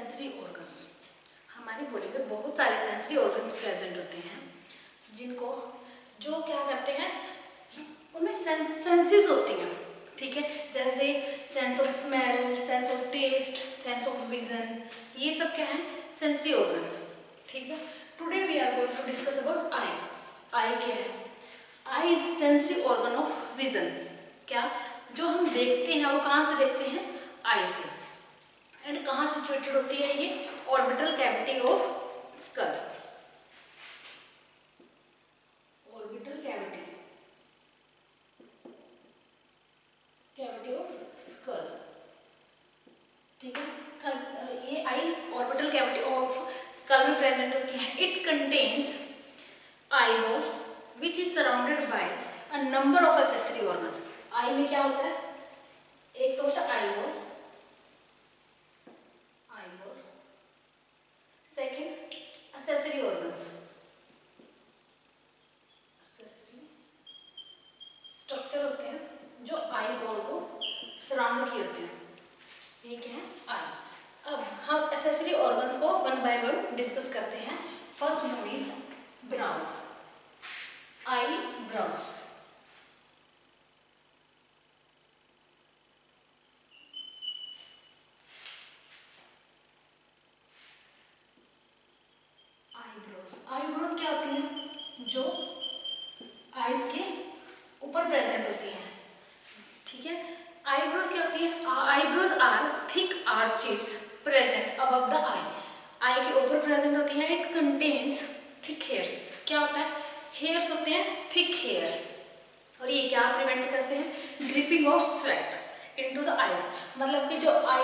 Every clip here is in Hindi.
Sensory organs. हमारी बॉडी में बहुत सारे सेंसरी ऑर्गन्स प्रेजेंट होते हैं जिनको जो क्या करते हैं, उनमें सेंसेस होती हैं, ठीक है। जैसे sense of smell, sense of taste, sense of vision, ये सब क्या है, सेंसरी ऑर्गन्स, ठीक है। Today we are going to discuss about eye. Eye क्या है? Eye is sensory organ of vision. क्या जो हम देखते हैं वो कहाँ से देखते हैं? आई से। एंड कहाँ सिचुएटेड होती है ये? Orbital cavity of skull. Orbital cavity of skull, ठीक है। ये eye orbital cavity of skull में प्रेजेंट होती है। It contains eyeball which is surrounded by a number of accessory organ. Eye में क्या होता है? एक तो होता है eyeball, second accessory organs, accessory structure होते हैं जो आई बॉल को सराउंड किए होते हैं। ये क्या है? आई। अब हम एक्सेसरी ऑर्गन्स को वन बाय वन डिस्कस करते हैं। First one is brows, eyebrows. Eyebrows क्या होती हैं? जो आईज के ऊपर प्रेजेंट होती हैं, ठीक है। आईब्रोज क्या होती है? Eyebrows are thick arches present above the eye. Eye के ऊपर प्रेजेंट होती है। It contains thick hairs. क्या होता है? हेयर्स होते हैं, थिक हेयर्स। और ये क्या प्रिवेंट करते हैं? Dripping of sweat into the eyes. मतलब कि जो आई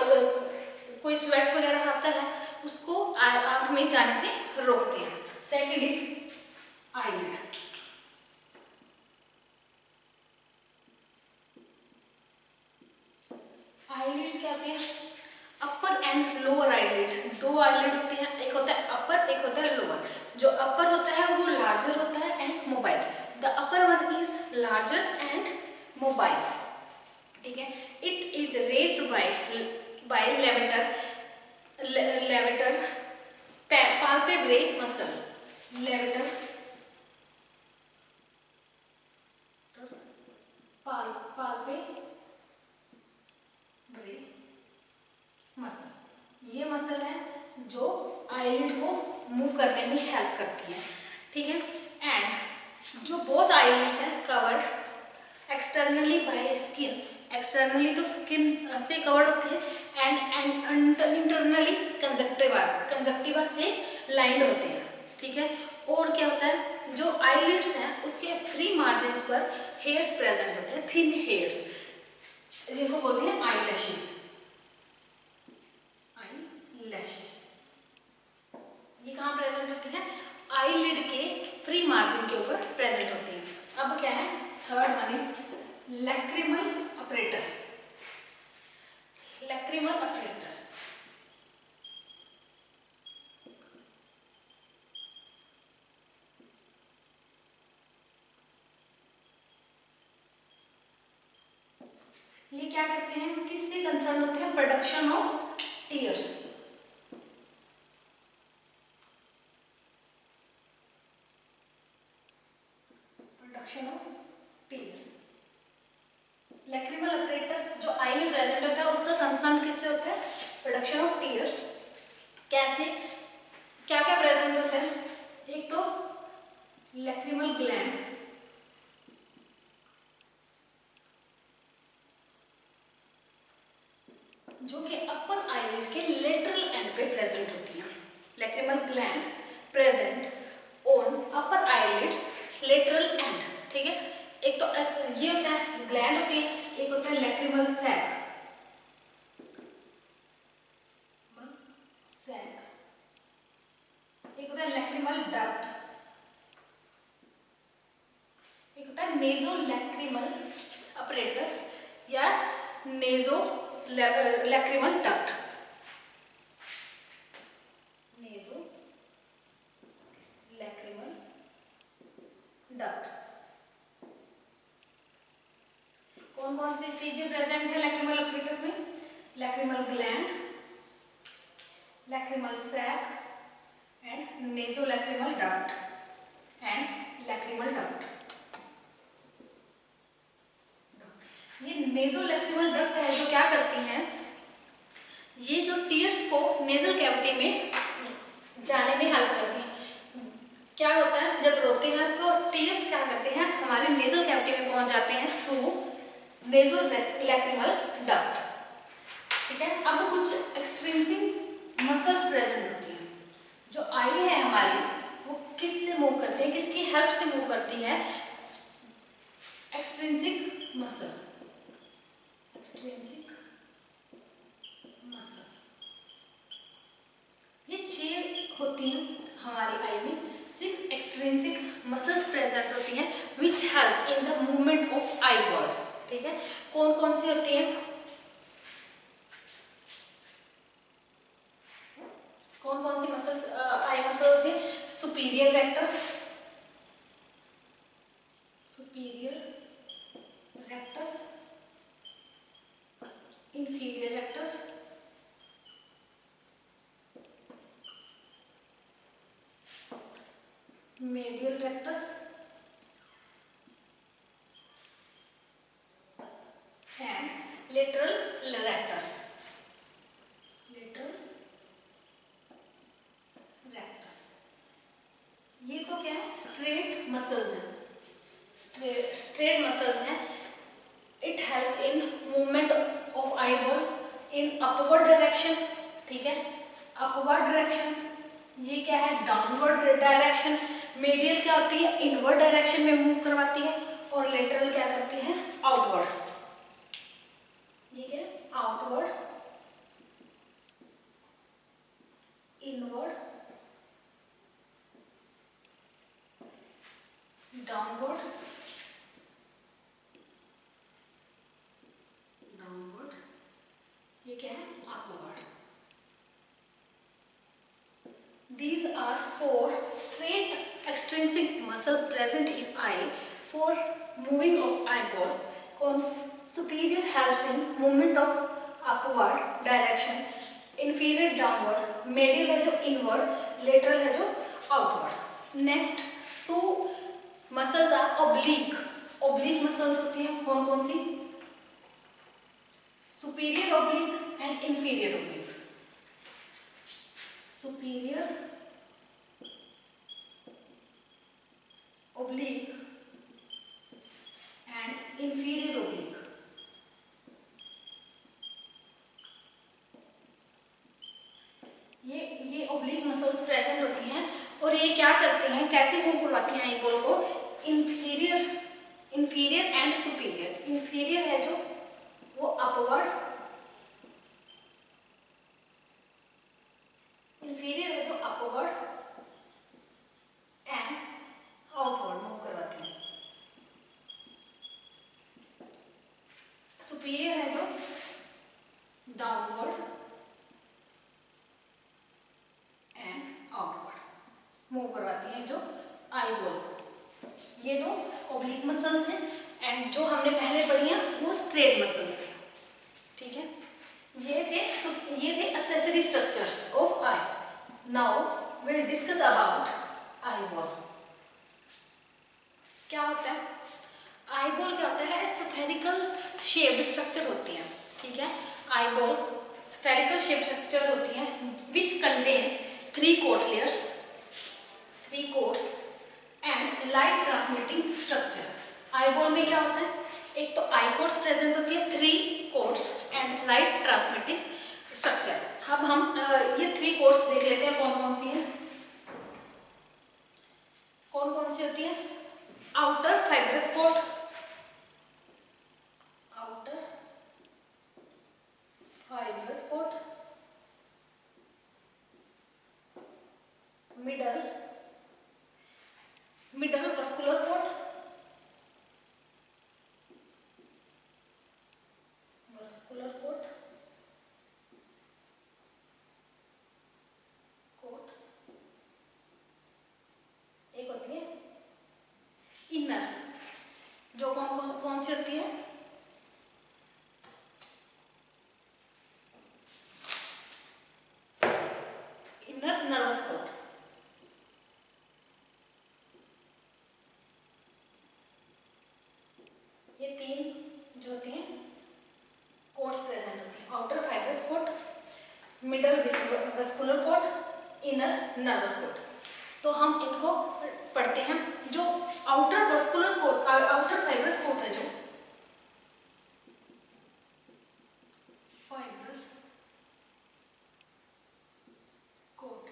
कोई स्वेट वगैरह आता है उसको आंख में जाने से रोकते हैं। Second is eyelid. आईलिड्स क्या होती है? अपर एंड लोअर आईलिड। दो आईलिड होते हैं, एक होता है अपर, एक होता है लोअर। जो अपर होता है वो लार्जर होता है and mobile. The upper one is larger and mobile, ठीक है। It is raised bye levator palpebrae muscle. Levator palpebrae muscle. ये मसल है जो आईलिड को मूव करने में हेल्प करती है, ठीक है। एंड जो बोथ आईलिड्स हैं covered externally by skin. Externally तो स्किन से कवर्ड होते हैं एंड इंटरनली कंजक्टिवा से लाइंड होते हैं, ठीक है। और क्या होता है? जो आईलिड्स हैं उसके फ्री मार्जिन्स पर हेयर्स प्रेजेंट होते हैं, थिन हेयर्स, जिनको बोलते हैं आईलैशेस। ये कहाँ प्रेजेंट होती है? आईलिड के फ्री मार्जिन के ऊपर प्रेजेंट होती है। अब क्या है? Third one is lacrimal apparatus. Lacrimal apparatus ये क्या करते हैं? किससे कंसर्न होते हैं? Production of tears. Production of tear. Lacrimal apparatus जो आई में प्रेजेंट होता है उसका कंसर्न किससे होता है? Production of tears. कैसे? क्या क्या प्रेजेंट होता है? एक तो लैक्रिमल ग्लैंड, जो कि अपर आईलिड के लेटरल एंड पे प्रेजेंट होती है। Lacrimal gland present on upper eyelids lateral and, ठीक है। एक तो ये होता है ग्लैंड होती है, एक होता है लैक्रिमल सैक, एक होता है लैक्रिमल डक्ट, एक होता है नेजो लैक्रिमल अपरेटस या नेजो लैक्रिमल डक्ट। नेजो lacrimal duct. कौन कौन सी चीजें प्रेजेंट है लैक्रिमल अपरेटस में? Lacrimal gland, lacrimal sac and nasolacrimal duct and lacrimal duct. ये nasolacrimal duct है जो क्या करती हैं, ये जो टीयर्स को नेजल कैविटी में जाने में हेल्प करती हैं। क्या होता है जब रोते हैं तो टीयर्स क्या करते हैं हमारे नेजल कैविटी में पहुंच जाते हैं थ्रू नेजोलैक्रिमल डक्ट। ठीक है, अब कुछ एक्सट्रिंसिक मसल्स प्रेजेंट होती हैं। जो आई है हमारी वो किससे मूव करती है, किसकी हेल्प से मूव करती है, एक्सट्रिंसिक मसल। एक्सट्रिंसिक मसल ये 6 होती हैं हमारी आई में। 6 एक्सट्रिंसिक मसल्स प्रेजेंट होती हैं which help in the movement of eye ball. ठीक है, कौन कौन सी होती हैं, कौन कौन सी मसल्स आई मसल होती है? Superior rectus, superior rectus, inferior rectus, medial rectus and lateral rectus. lateral rectus ये तो क्या है, स्ट्रेट मसल्स हैं, स्ट्रेट मसल्स हैं। It helps in movement of eye ball in upward direction. ठीक है, अपवर्ड डायरेक्शन। ये क्या है, डाउनवर्ड डायरेक्शन। मेडियल क्या होती है, इनवर्ड डायरेक्शन में मूव करवाती है, और लेटरल क्या करती है, आउटवर्ड। ठीक है, आउटवर्ड, इनवर्ड, डाउनवर्ड, डाउनवर्ड, ये क्या है, upward. These are 4 straight extrinsic muscle present in eye for moving of eyeball. Superior helps in movement of upward direction, inferior downward, medial है जो inward, lateral है जो outward. Next 2 muscles are oblique. Oblique muscles होती हैं कौन कौन सी? Superior oblique and inferior oblique. Superior oblique and inferior oblique. ये oblique muscles प्रेजेंट होती हैं और ये क्या करती हैं, कैसे मूव करवाती हैं आई बॉल को? Inferior and superior. इंफीरियर है जो वो अपवर्ड, इंफीरियर है जो अपवर्ड एंड आउटवर्ड मूव करवाती है। सुपीरियर है जो डाउनवर्ड एंड आउटवर्ड मूव करवाती है जो आई बॉल को। ये 2 ओब्लिक मसल्स हैं एंड जो हमने पहले पढ़ी हैं वो स्ट्रेट मसल्स हैं। ठीक है, ये थे accessory structures of eye. Now we'll discuss about eyeball. क्या होता है eyeball? क्या होता है, spherical shaped structure होती है। ठीक है, eyeball spherical shaped structure होती है which contains 3 coat layers, 3 coats and light transmitting structure. eyeball में क्या होता है, एक तो आई कोट्स प्रेजेंट होती है, 3 quotes and light transmitting structure. अब हम ये 3 कोट्स देख लेते हैं कौन कौन सी हैं, कौन कौन सी होती है। Outer fibrous coat, outer fibrous coat, middle vascular coat, एक होती है इनर, जो कौन सी होती है, ये तीन जो होती हैं कोट्स प्रेजेंट होती हैं, outer fibrous coat, middle vascular coat, inner nervous coat. तो हम इनको पढ़ते हैं। जो outer vascular coat, outer fibrous coat है, जो फाइब्रस कोट,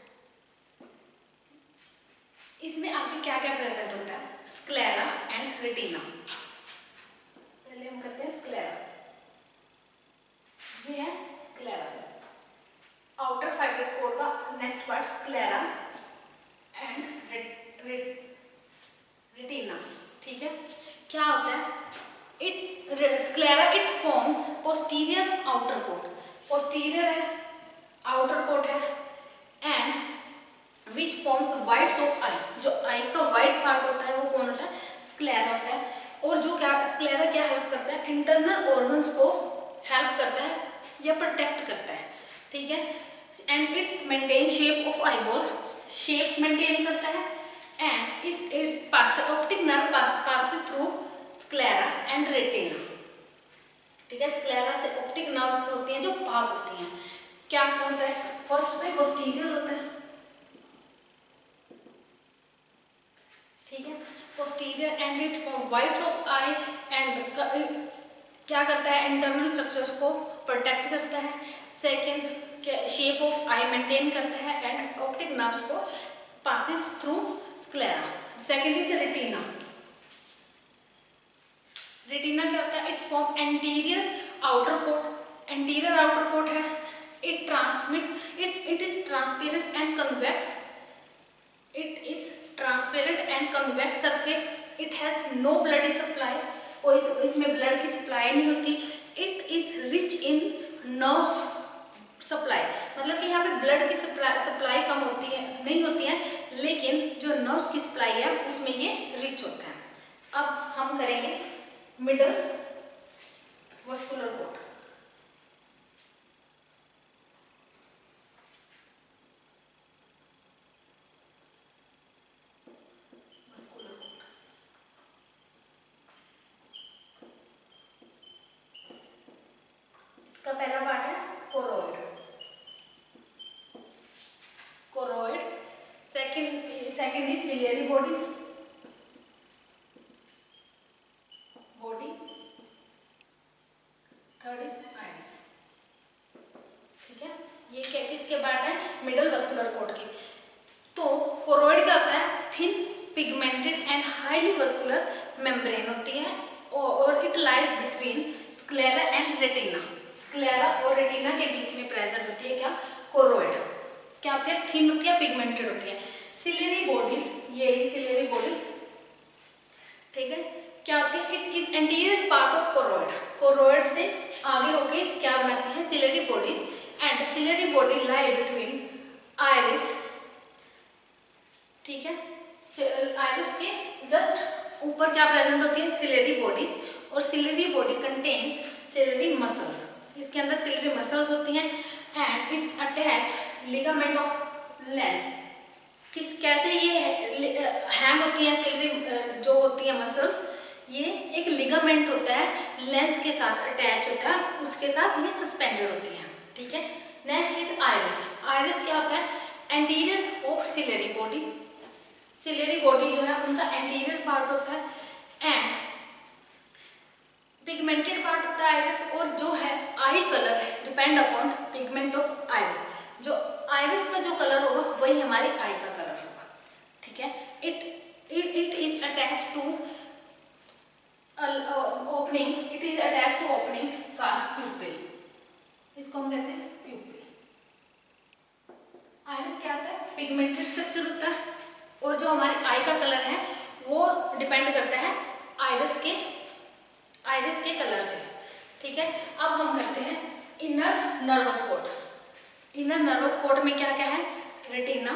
इसमें आपके क्या क्या प्रेजेंट होता है? Sclera and retina. पहले हम करते हैं स्क्लेरा। ये है स्क्लेरा, आउटर फाइब्रस कोट का next part sclera and retina. ठीक है, क्या होता है? Sclera it forms posterior outer coat, posterior है, आउटर कोट है, and which forms whites of eye. जो आई का वाइड पार्ट होता है वो कौन होता है? स्क्लेरा होता है। और जो क्या स्क्लेरा क्या हेल्प करता है? इंटरनल ऑर्गन्स को हेल्प करता है या प्रोटेक्ट करता है। ठीक है, and it maintain shape of eyeball, shape maintain करता है, and it optic nerve passes through sclera and retina. ठीक है, स्क्लेरा से ऑप्टिक नर्व्स होती हैं जो पास होती हैं। क्या होता है? फर्स्ट में पोस्टीरियर होता है। ठीक है, posterior and it form whites of eye and क्या करता है? इंटरनल स्ट्रक्चर्स को प्रोटेक्ट करता है। Second, shape of eye maintain करता है एंड ऑप्टिक नर्व्स को passes through sclera. Second is retina. Retina क्या होता है? It form anterior outer coat, anterior outer coat है। It transmit it is transparent and convex, it is transparent and convex surface, it has no blood supply, कोई इसमें ब्लड की सप्लाई नहीं होती। It is rich in nerves supply, मतलब कि यहाँ पे ब्लड की सप्लाई कम होती है, नहीं होती है, लेकिन जो नर्व्स की सप्लाई है उसमें ये रिच होता है। अब हम करेंगे मिडल वस्कुलर कोट। इसका पहला पार्ट है choroid, choroid. Second is ciliary bodies, body. Third is iris. ठीक है, ये क्या किसके पार्ट है? मिडल वस्कुलर कोट के। तो कोरोइड क्या होता है? Thin pigmented and highly vascular membrane होती है और it lies between sclera and retina. Sclera और रेटिना के बीच में प्रेजेंट होती है क्या? कोरोइड। क्या होती है? थिन होती है, पिगमेंटेड होती है। सिलियरी बॉडीज, ये रही सिलियरी बॉडीज। ठीक है, क्या होती है? It is anterior part of choroid, choroid से आगे होके क्या बनाती है? Ciliary bodies. And ciliary body lie between iris. ठीक है, आइरिस के जस्ट ऊपर क्या प्रेजेंट होती है? Ciliary bodies. और ciliary body contains ciliary muscles, इसके अंदर सिलियरी मसल्स होती हैं। And it attach ligament of lens. कैसे ये हैंग होती है सिलियरी जो होती है मसल्स? ये एक लिगामेंट होता है, लेंस के साथ अटैच होता है, उसके साथ ये सस्पेंडेड होती है। ठीक है, नेक्स्ट इज आइरिस। आइरिस क्या होता है? Anterior of ciliary body. Ciliary body जो है उनका एंटीरियर पार्ट होता है एंड पिगमेंटेड पार्ट होता है आइरिस। और जो है आई कलर है depend upon pigment of iris. जो आइरिस का जो कलर होगा वही हमारी आई का कलर होगा। ठीक है, it is attach to opening, it is attach to opening का प्यूपिल, इसको हम कहते हैं प्यूपिल। आइरिस क्या होता है? पिगमेंटेड स्ट्रक्चर होता है और जो हमारी आई का कलर है वो डिपेंड करता है आइरिस के कलर से। ठीक है, अब हम करते हैं inner nervous coat. Inner nervous coat में क्या क्या है? Retina,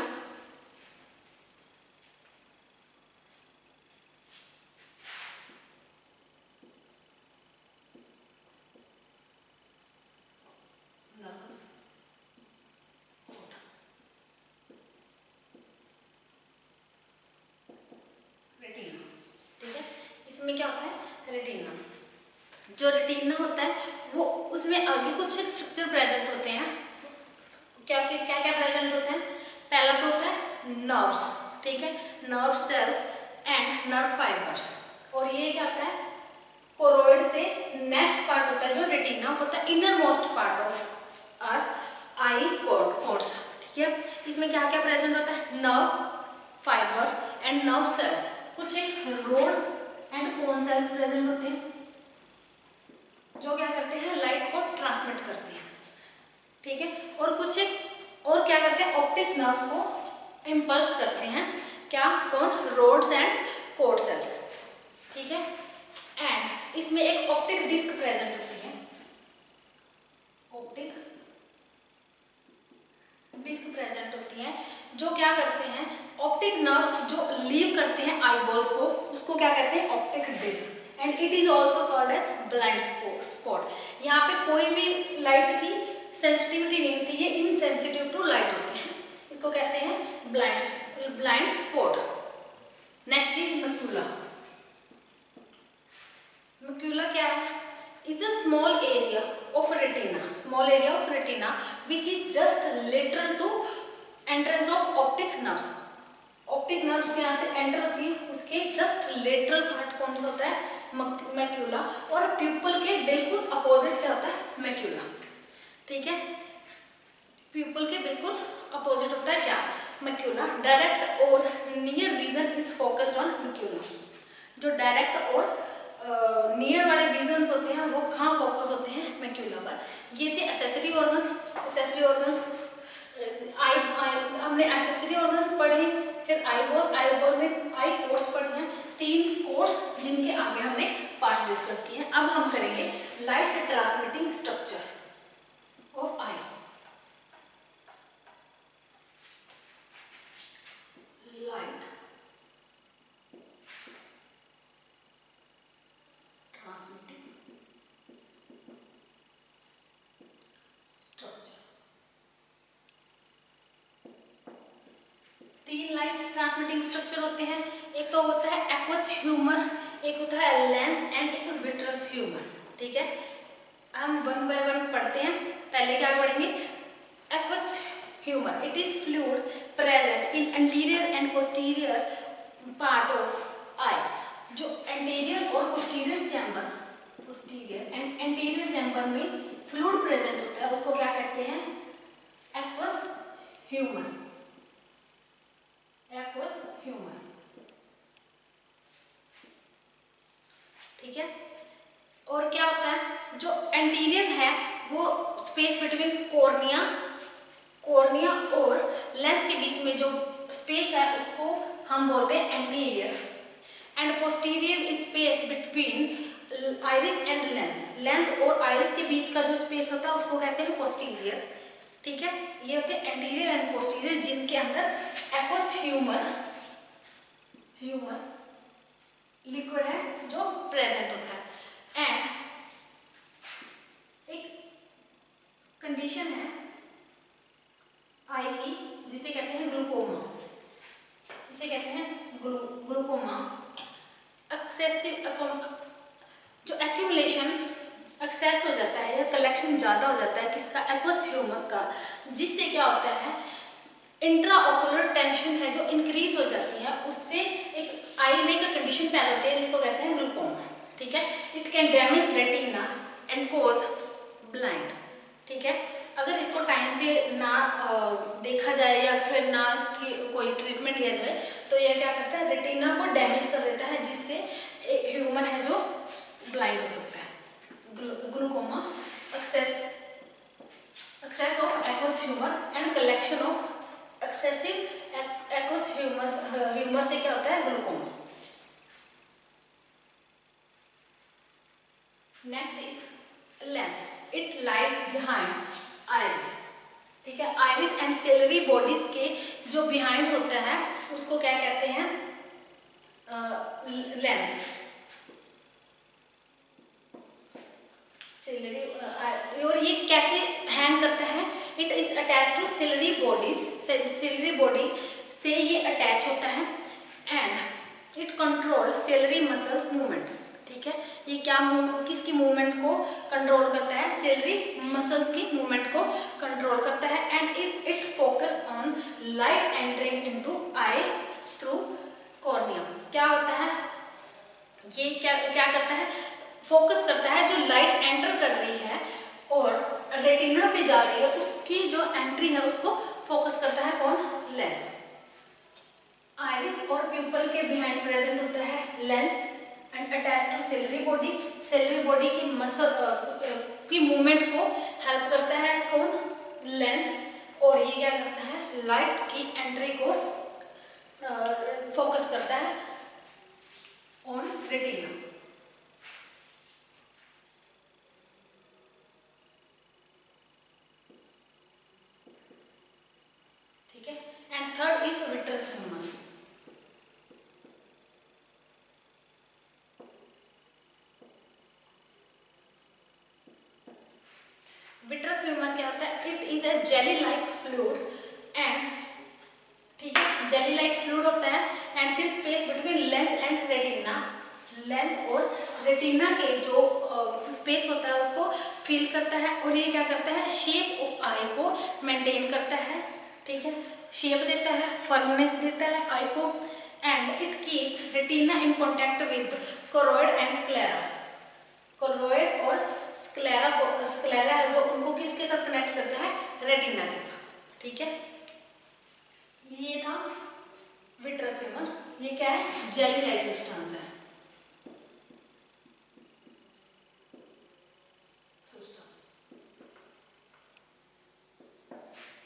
nervous coat, retina. ठीक है, इसमें क्या होता है? रेटिना। जो रेटिना होता है वो उसमें आगे कुछ स्ट्रक्चर प्रेजेंट होते हैं। क्या क्या क्या प्रेजेंट होते हैं? पहला तो होता है नर्व्स, ठीक है, nerve cells and nerve fibres. और ये क्या होता है? कोरोइड से नेक्स्ट पार्ट होता है जो रेटिना होता है, inner most part of are I chords, ठीक है। इसमें क्या क्या प्रेजेंट होता है? Nerve fibre and nerve cells, कुछ एक road and cone cells present होते हैं जो क्या करते हैं? लाइट को ट्रांसमिट करते हैं, ठीक है। और कुछ एक और क्या करते हैं? ऑप्टिक नर्व्स को इम्पल्स करते हैं, क्या? कौन? रोड्स एंड कोड सेल्स, ठीक है। एंड इसमें एक ऑप्टिक डिस्क प्रेजेंट होती है, ऑप्टिक डिस्क प्रेजेंट होती है जो क्या करते हैं? ऑप्टिक नर्व्स जो लीव करते हैं आईबॉल्स को, उसको क्या कहते हैं? Optic disc. And it is also called as blind spot. यहाँ पे कोई भी लाइट की सेंसिटिविटी नहीं होती, ये इनसेंसिटिव टू लाइट होते हैं, इसको कहते हैं blind spot. Next is macula. Macula क्या है? Is a small area of retina which is just lateral to entrance of optic nerves। Optic nerves यहाँ से एंटर होती है, उसके जस्ट लेटरल पार्ट कौन सा होता है? मैक्यूला। और प्यूपल के बिल्कुल अपोजिट क्या होता है? मैक्यूला, ठीक है। प्यूपल के बिल्कुल अपोजिट होता है क्या? मैक्यूला। डायरेक्ट और near vision is focused on macula. जो डायरेक्ट और नियर वाले विजन्स होते हैं वो कहाँ फोकस होते हैं? मैक्यूला पर। ये थे एक्सेसरी ऑर्गन्स। हमने एक्सेसरी ऑर्गन्स पढ़े, फिर आईबॉल में आई कोर्स पढ़े हैं, 3 कोर्स जिनके आगे हमने पार्ट्स डिस्कस किए हैं। अब हम करेंगे light transmitting structure of I. Light transmitting structure. 3 light transmitting structure होते हैं। एक तो होता है एक्वस ह्यूमर, एक होता है लेंस एंड एक विट्रस ह्यूमर, ठीक है। हम 1 बाय 1 पढ़ते हैं। पहले क्या पढ़ेंगे? Aqueous humour. It is fluid present in anterior and posterior part of eye. जो एंटीरियर और पोस्टीरियर चैम्बर में फ्लूइड प्रेजेंट होता है उसको क्या कहते हैं? Aqueous humour. ठीक है। और क्या होता है? जो एंटीरियर है वो स्पेस बिटवीन कॉर्निया और लेंस के बीच में जो स्पेस है उसको हम बोलते हैं anterior. And posterior space between iris and lens और आइरिस के बीच का जो स्पेस होता है उसको कहते हैं पोस्टीरियर, ठीक है। ये होते हैं एंटीरियर एंड पोस्टीरियर जिनके अंदर एक्वस ह्यूमर लिक्विड है जो प्रेजेंट होता है। एंड एक कंडीशन है आई की जिसे कहते हैं ग्लूकोमा। इसे कहते हैं ग्लूकोमा। एक्सेसिव जो एक्यूमुलेशन एक्सेस हो जाता है या कलेक्शन ज़्यादा हो जाता है किसका? एक्वस ह्यूमस का, जिससे क्या होता है? इंट्रा ऑकुलर टेंशन है जो इंक्रीज हो जाती है, उससे एक आई में एक कंडीशन पैदा होती है जिसको कहते हैं ग्लूकोमा, ठीक है। It can damage retina and cause blind, ठीक है। अगर इसको टाइम से ना देखा जाए या फिर ना इसकी कोई ट्रीटमेंट लिया जाए तो यह क्या करता है? रेटिना को डैमेज कर देता है जिससे एक ह्यूमन है जो ब्लाइंड हो सकता है। Glaucoma excess of aqueous humour and collection of excessive aqueous humour से क्या होता है? Glaucoma. Next is lens. It lies behind iris, ठीक है। आइरिस एंड सेलरी बॉडीज के जो बिहाइंड होता है उसको क्या कहते हैं? लेंस। और ये कैसे हैंग करता है? It is attach to ciliary body से ये अटैच होता है and it control ciliary muscles movement, ठीक ठीक है, ये क्या किसकी मूवमेंट को कंट्रोल करता है? सिलरी मसल्स की मूवमेंट को कंट्रोल करता है। And it focus on light entering into I through cornea. क्या होता है ये, क्या करता है? फोकस करता है, जो लाइट एंटर कर रही है और रेटिना पे जा रही है उसकी जो एंट्री है उसको फोकस करता है कौन? लेंस। आइरिस और प्यूपल के बिहाइंड प्रेजेंट होता है lens and attach to ciliary body. Ciliary body की मसल की मूवमेंट को हेल्प करता है कौन? लेंस। और ये क्या करता है? लाइट की एंट्री को फोकस करता है ऑन रेटिना। ठीक है, and third is vitreous humus. Vitreous humour क्या होता है? It is a jelly like fluid and, ठीक है, जेली लाइक फ्लूइड होता है and fill space between lens and retina. Lens और रेटिना के जो स्पेस होता है उसको फिल करता है और ये क्या करता है? शेप ऑफ आई को मेंटेन करता है। ठीक है, शेप देता है, फर्मनेस देता है आई को। And it keeps retina in contact with choroid and sclera. Choroid और स्क्लेरा है जो उनको किसके साथ कनेक्ट करता है? रेटिना के साथ। ठीक है, ये था विट्रस ह्यूमर। ये क्या है? जेली लाइक सब्सटेंस है।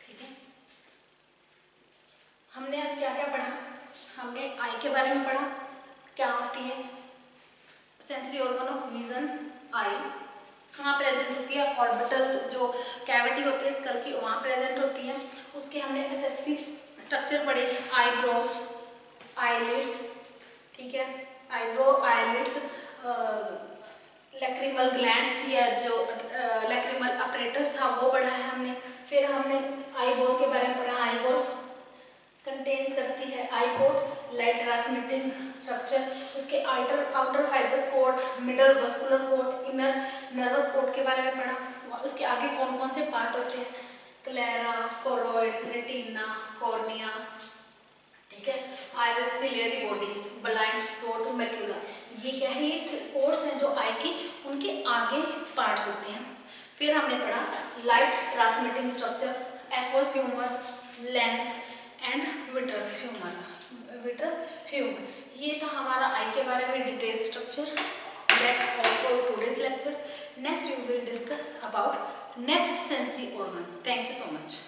ठीक है, हमने आज क्या क्या पढ़ा? हमने आई के बारे में पढ़ा, क्या होती है सेंसरी ऑर्गन ऑफ विजन। आई कहाँ प्रेजेंट होती है? ऑर्बिटल जो कैविटी होती है स्कल की वहाँ प्रेजेंट होती है। उसके हमने एसेसरी स्ट्रक्चर पढ़े, आईब्रोज, आईलिड्स, ठीक है, आईब्रो, आईलिड्स, लैक्रिमल ग्लैंड थी या जो लैक्रिमल अपरेटस था वो पढ़ा है हमने। फिर हमने आई बॉल के बारे में पढ़ा। आई बॉल कंटेन्स करती है eye coat, light transmitting structure, उसके outer fibrous coat, middle vascular coat, inner nervous coat के बारे में पढ़ा। उसके आगे कौन कौन से पार्ट होते हैं? स्क्लेरा, कोरोइड, रेटिना, कॉर्निया, ठीक है, iris, ciliary body, blind spot, macula. ये क्या है? ये कोर्स हैं जो आई की, उनके आगे पार्ट्स होते हैं। फिर हमने पढ़ा light transmitting structure, aqueous humour, lens and vitreous humour. ये था हमारा आई के बारे में detail structure. Let's all for today's lecture. Next we will discuss about next sensory organs. Thank you so much.